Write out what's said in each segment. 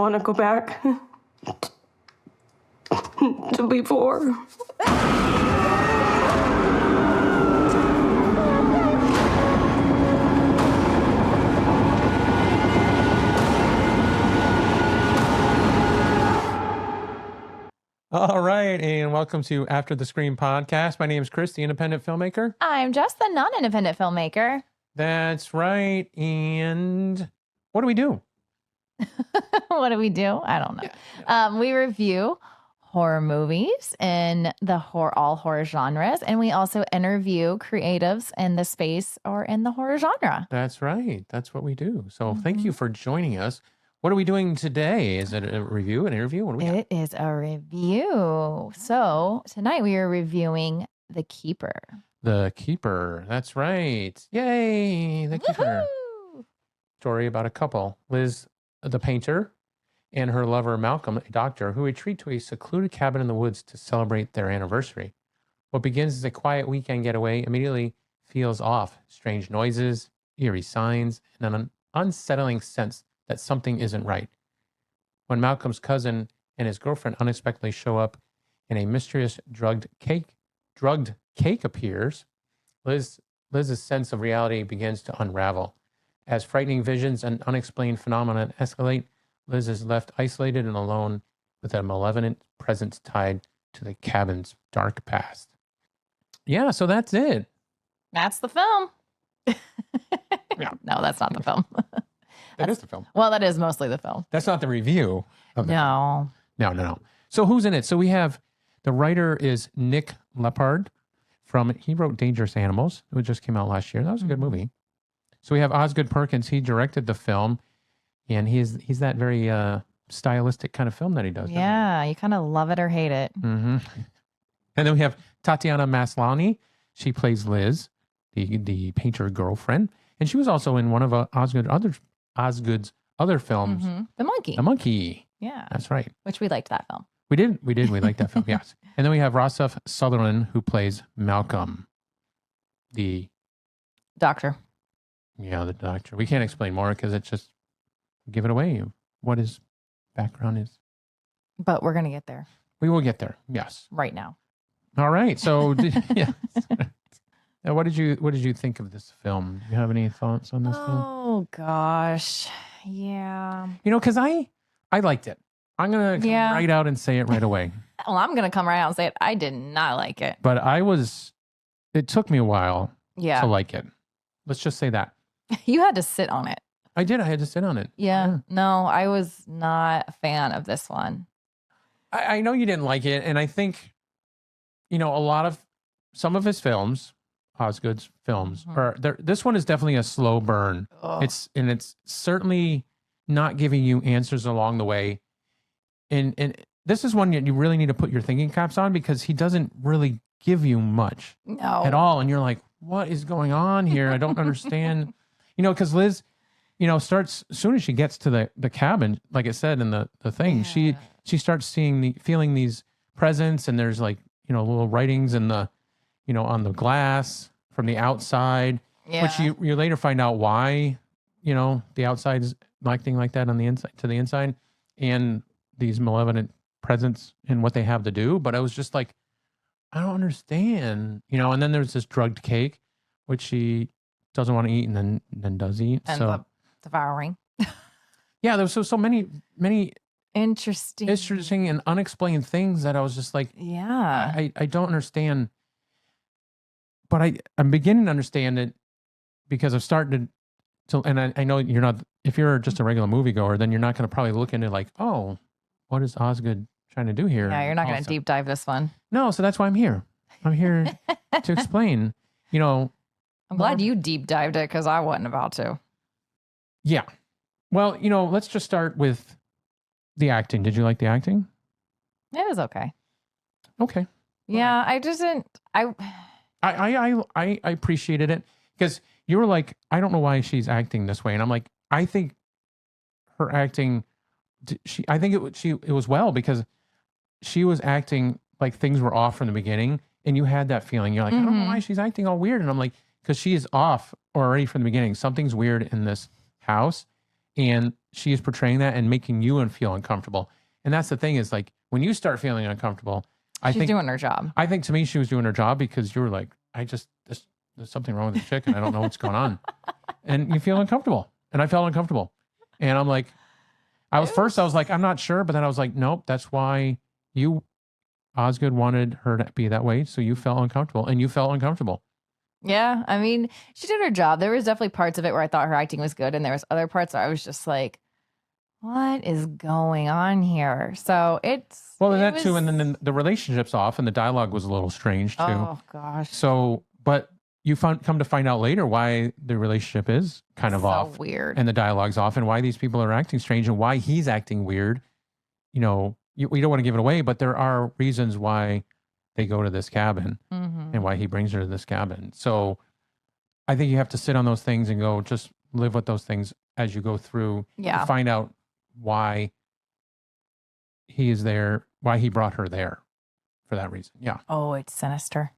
want to go back to before. All right, and welcome to After the Screen podcast. My name is Chris, the independent filmmaker. I'm Jess, the non-independent filmmaker. That's right. And what do we do? What do we do? I don't know. We review horror movies in the all horror genres, and we also interview creatives in the space or in the horror genre. That's right. That's what we do. So thank you for joining us. What are we doing today? Is it a review, an interview? What do we got? It is a review. So tonight we are reviewing The Keeper. The Keeper. That's right. Yay, The Keeper. Woohoo! Story about a couple, Liz, the painter, and her lover, Malcolm, a doctor, who retreat to a secluded cabin in the woods to celebrate their anniversary. What begins as a quiet weekend getaway immediately feels off. Strange noises, eerie signs, and an unsettling sense that something isn't right. When Malcolm's cousin and his girlfriend unexpectedly show up and a mysterious drugged cake appears, Liz's sense of reality begins to unravel. As frightening visions and unexplained phenomena escalate, Liz is left isolated and alone with a malevolent presence tied to the cabin's dark past. Yeah, so that's it. That's the film. Yeah. No, that's not the film. That is the film. Well, that is mostly the film. That's not the review of the No. film. No. So who's in it? So we have, the writer is Nick Leppard he wrote Dangerous Animals, which just came out last year. That was a good movie. So we have Osgood Perkins. He directed the film, and he's that very stylistic kind of film that he does. Yeah, you kind of love it or hate it. Mm-hmm. And then we have Tatiana Maslany. She plays Liz, the painter girlfriend, and she was also in one of Osgood's other films, The Monkey. The Monkey. Yeah. That's right. Which we liked that film. We did. We liked that film. Yes. And then we have Rossif Sutherland, who plays Malcolm, the Doctor. doctor. We can't explain more because it's just give it away what his background is. But we're going to get there We will get there. Yes. right now. All right. So, Now, what did you think of this film? Do you have any thoughts on this film? Oh, gosh. Yeah. Because I liked it. I'm gonna come right out and say it right away. Well, I'm going to come right out and say it. I did not like it. But it took me a while Yeah. to like it. Let's just say that. You had to sit on it. I did. I had to sit on it. Yeah. No, I was not a fan of this one. I know you didn't like it. And I think, some of his films, Osgood's films, this one is definitely a slow burn. Ugh. It's certainly not giving you answers along the way. And this is one you really need to put your thinking caps on because he doesn't really give you much at all. And you're like, what is going on here? I don't understand. Because Liz, starts as soon as she gets to the cabin, like I said in the thing, she starts feeling these presents, and there's little writings in the, on the glass from the outside, which you later find out why, the outside is acting like that on the inside to the inside, and these malevolent presence and what they have to do. But I was just like, I don't understand, and then there's this drugged cake, which she doesn't want to eat and then does eat. And so the devouring. yeah, there was so many Interesting and unexplained things that I was just like, yeah. I don't understand. But I'm beginning to understand it because I've started to, and I know you're not, if you're just a regular moviegoer, then you're not going to probably look into like, oh, what is Osgood trying to do here? Yeah, you're not going to deep dive this one. No, so that's why I'm here. I'm here to explain, I'm glad you deep dived it because I wasn't about to. Yeah. Well, let's just start with the acting. Did you like the acting? It was okay. Okay. Yeah, I just didn't. I appreciated it because you were like, I don't know why she's acting this way, and I'm like, I think her acting, it was well because she was acting like things were off from the beginning, and you had that feeling. You're like, I don't know why she's acting all weird, and I'm like, because she is off already from the beginning. Something's weird in this house, And she is portraying that and making you feel uncomfortable. And that's the thing is like when you start feeling uncomfortable, She's doing her job. I think to me she was doing her job because you were like, there's something wrong with this chick and I don't know what's going on. And you feel uncomfortable. And I felt uncomfortable. And I'm like, I was like, I'm not sure. But then I was like, nope, that's why Osgood wanted her to be that way. So you felt uncomfortable and you felt uncomfortable. Yeah. I mean, she did her job. There was definitely parts of it where I thought her acting was good. And there was other parts where I was just like, what is going on here? So too. And then the relationship's off and the dialogue was a little strange too. Oh gosh. So, but you come to find out later why the relationship is kind of off, weird, and the dialogue's off, and why these people are acting strange, and why he's acting weird. You know, we don't want to give it away, but there are reasons why they go to this cabin and why he brings her to this cabin. So, I think you have to sit on those things and go, just live with those things as you go through. Yeah. To find out why he is there, why he brought her there, for that reason. Yeah. Oh, it's sinister.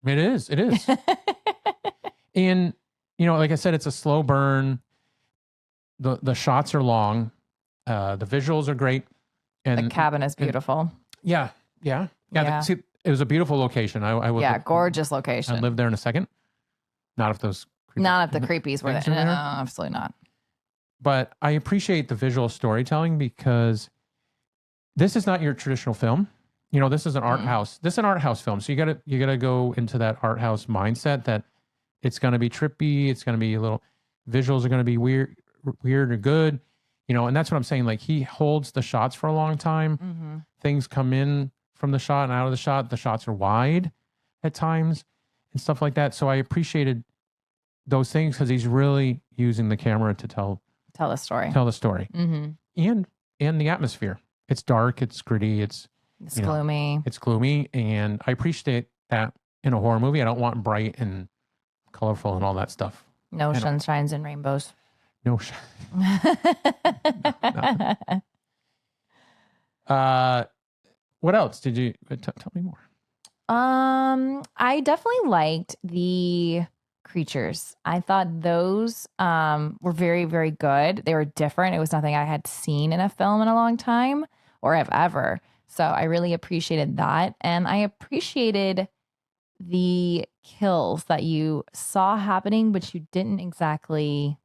It is. And, you know, like I said, it's a slow burn. The shots are long. The visuals are great. And the cabin is beautiful. Yeah. See, it was a beautiful location. I would. Yeah, gorgeous location. I'd live there in a second. Not if the creepies were there. No, absolutely not. But I appreciate the visual storytelling because this is not your traditional film. You know, this is an art house. This is an art house film. So you gotta go into that art house mindset that it's gonna be trippy. It's gonna be visuals are gonna be weird or good. You know, and that's what I'm saying. Like he holds the shots for a long time. Things come in from the shot and out of the shot. The shots are wide at times and stuff like that. So I appreciated those things because he's really using the camera to tell the story. And the atmosphere. It's dark. It's gritty. It's gloomy. It's gloomy, and I appreciate that in a horror movie. I don't want bright and colorful and all that stuff. No sunshines and rainbows. No. What else did you tell me more? I definitely liked the creatures. I thought those were very, very good. They were different. It was nothing I had seen in a film in a long time or have ever. So I really appreciated that. And I appreciated the kills that you saw happening, but you didn't exactly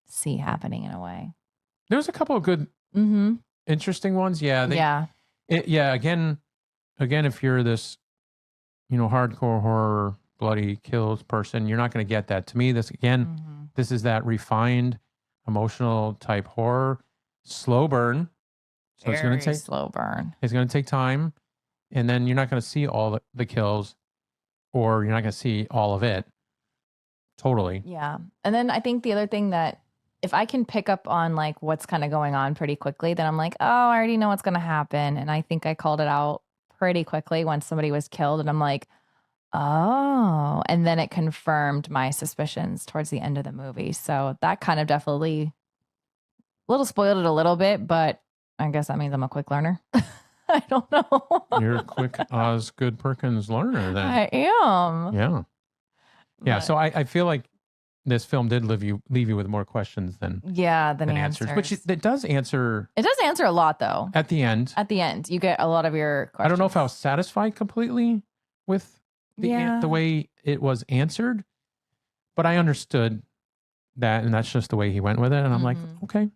see happening in a way. There was a couple of good, interesting ones. Yeah. Again, if you're this, hardcore horror, bloody kills person, you're not going to get that. To me, this is that refined, emotional type horror, slow burn. So it's going to take slow burn. It's going to take time, and then you're not going to see all the kills, or you're not going to see all of it. Totally. Yeah, and then I think the other thing that if I can pick up on like what's kind of going on pretty quickly, then I'm like, oh, I already know what's going to happen, and I think I called it out pretty quickly when somebody was killed, and I'm like, oh, and then it confirmed my suspicions towards the end of the movie. So that kind of definitely spoiled it a little bit, but I guess that means I'm a quick learner. I don't know. You're a quick Osgood Perkins learner then. I am. Yeah. Yeah. So I feel like this film did leave you with more questions than answers. Which it does answer. It does answer a lot though. At the end. You get a lot of your questions. I don't know if I was satisfied completely with the way it was answered, but I understood that, and that's just the way he went with it. And I'm like, okay,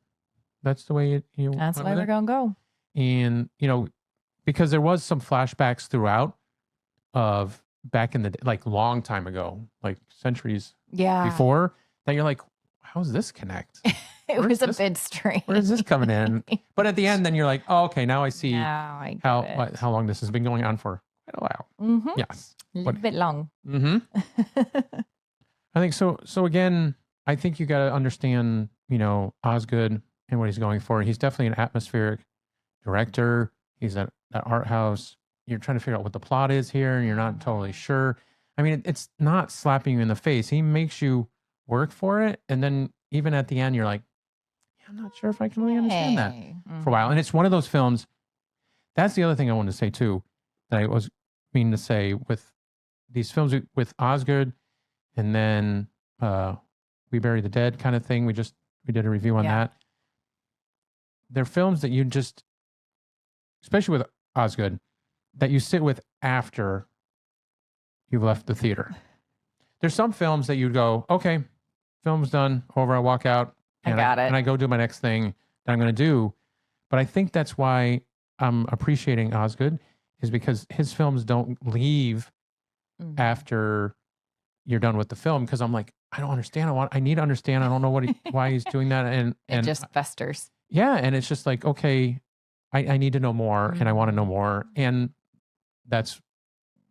that's the way that's the way we're going to go. And, because there was some flashbacks throughout of back in the day, like long time ago, like centuries before, that you're like, how does this connect? It was a bit strange. Where is this coming in? But at the end, then you're like, oh, okay, now I see how long this has been going on for quite a while. Yes. A little bit long. I think so. So again, I think you got to understand, Osgood and what he's going for. He's definitely an atmospheric director. He's at that art house. You're trying to figure out what the plot is here, and you're not totally sure. I mean, it's not slapping you in the face. He makes you work for it. And then even at the end, you're like, I'm not sure if I can really understand that for a while. And it's one of those films. That's the other thing I wanted to say too, that I was meaning to say with these films with Osgood, and then We Bury the Dead kind of thing we just We did a review on that. They're films that you just, especially with Osgood, that you sit with after you've left the theater. There's some films that you'd go, okay, film's done, over, I walk out, and I go do my next thing that I'm going to do. But I think that's why I'm appreciating Osgood, is because his films don't leave after you're done with the film. Because I'm like, I don't understand. I need to understand. I don't know why he's doing that. And it just festers. Yeah, and it's just like, okay, I need to know more, and I want to know more, and that's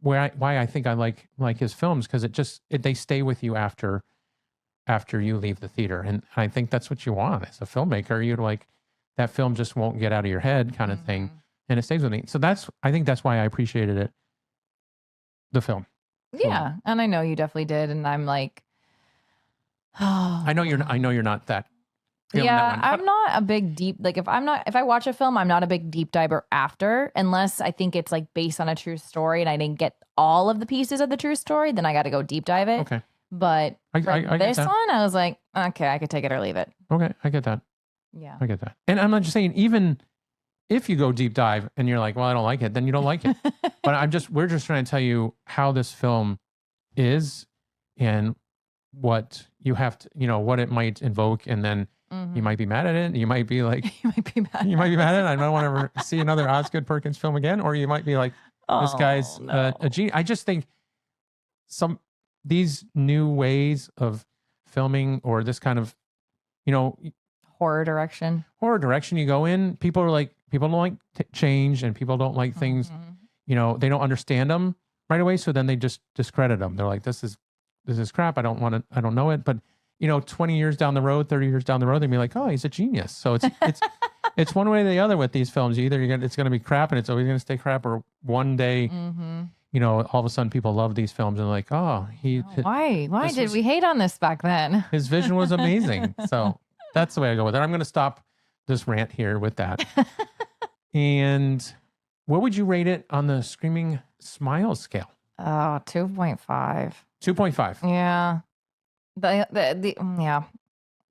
why I think I like his films, because they stay with you after you leave the theater, and I think that's what you want as a filmmaker. You're like, that film just won't get out of your head, kind of thing, and it stays with me. So I think that's why I appreciated it, the film. Yeah, and I know you definitely did, and I'm like, oh, I know you're not that. Yeah, I'm not a big deep, like if I watch a film, I'm not a big deep diver after, unless I think it's like based on a true story and I didn't get all of the pieces of the true story, then I got to go deep dive it. Okay. But I this one, I was like, okay, I could take it or leave it. Okay, I get that. Yeah. I get that. And I'm not just saying, even if you go deep dive and you're like, well, I don't like it, then you don't like it. But we're just trying to tell you how this film is and what you have to, what it might invoke, and then you might be mad at it. You might be like, you might be mad at it. I don't want to ever see another Osgood Perkins film again. Or you might be like, this guy's a genius. I just think these new ways of filming, or this kind of, horror direction you go in, people don't like change, and people don't like things, they don't understand them right away. So then they just discredit them. They're like, this is crap. I don't know it. But 20 years down the road, 30 years down the road, they'd be like, oh, he's a genius. So it's one way or the other with these films. Either it's going to be crap and it's always going to stay crap, or one day, all of a sudden people love these films and like, oh, why did we hate on this back then? His vision was amazing. So that's the way I go with it. I'm going to stop this rant here with that. And what would you rate it on the Screaming Smiles scale? Oh, 2.5. 2.5. Yeah.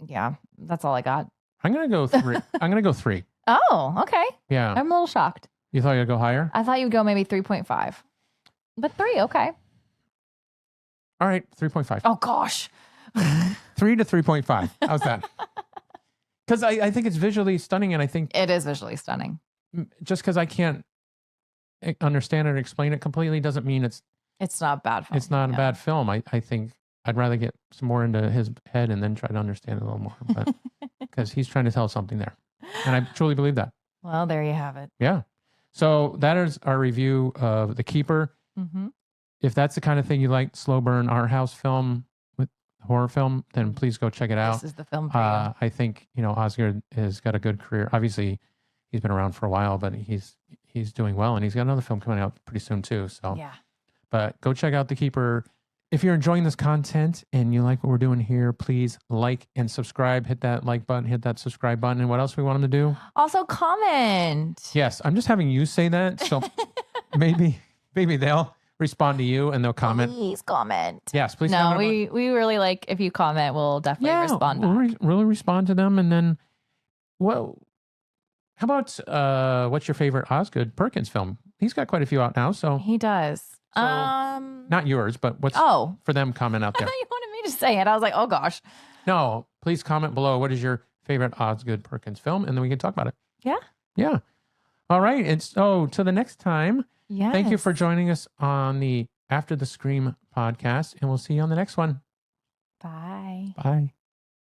Yeah. That's all I got. I'm gonna go 3. I'm gonna go 3. Oh, okay. Yeah. I'm a little shocked. You thought you'd go higher? I thought you'd go maybe 3.5. But 3, okay. All right, 3.5. Oh gosh. 3 to 3.5. How's that? Because I think it's visually stunning, and I think it is visually stunning. Just because I can't understand it or explain it completely doesn't mean it's not a bad film. It's not a bad film. I think I'd rather get some more into his head and then try to understand it a little more, but because he's trying to tell something there, and I truly believe that. Well, there you have it. Yeah. So that is our review of The Keeper. If that's the kind of thing you like, slow burn art house film with horror film, then please go check it out. This is the film for you. I think Osgood has got a good career. Obviously, he's been around for a while, but he's doing well, and he's got another film coming out pretty soon too. So yeah. But go check out The Keeper. If you're enjoying this content and you like what we're doing here, please like and subscribe. Hit that like button, hit that subscribe button. And what else we want them to do? Also comment. Yes, I'm just having you say that. So maybe they'll respond to you and they'll comment. Please comment. Yes, please no, comment. we really like, if you comment, we'll definitely respond back. We'll really respond to them. And then, how about what's your favorite Osgood Perkins film? He's got quite a few out now. So he does. So, not yours, but what's for them? Comment out there. I thought you wanted me to say it. I was like, oh gosh. No, please comment below. What is your favorite Osgood Perkins film? And then we can talk about it. Yeah. Yeah. All right. And so till the next time, yes. Thank you for joining us on the After the Scream podcast, and we'll see you on the next one. Bye. Bye.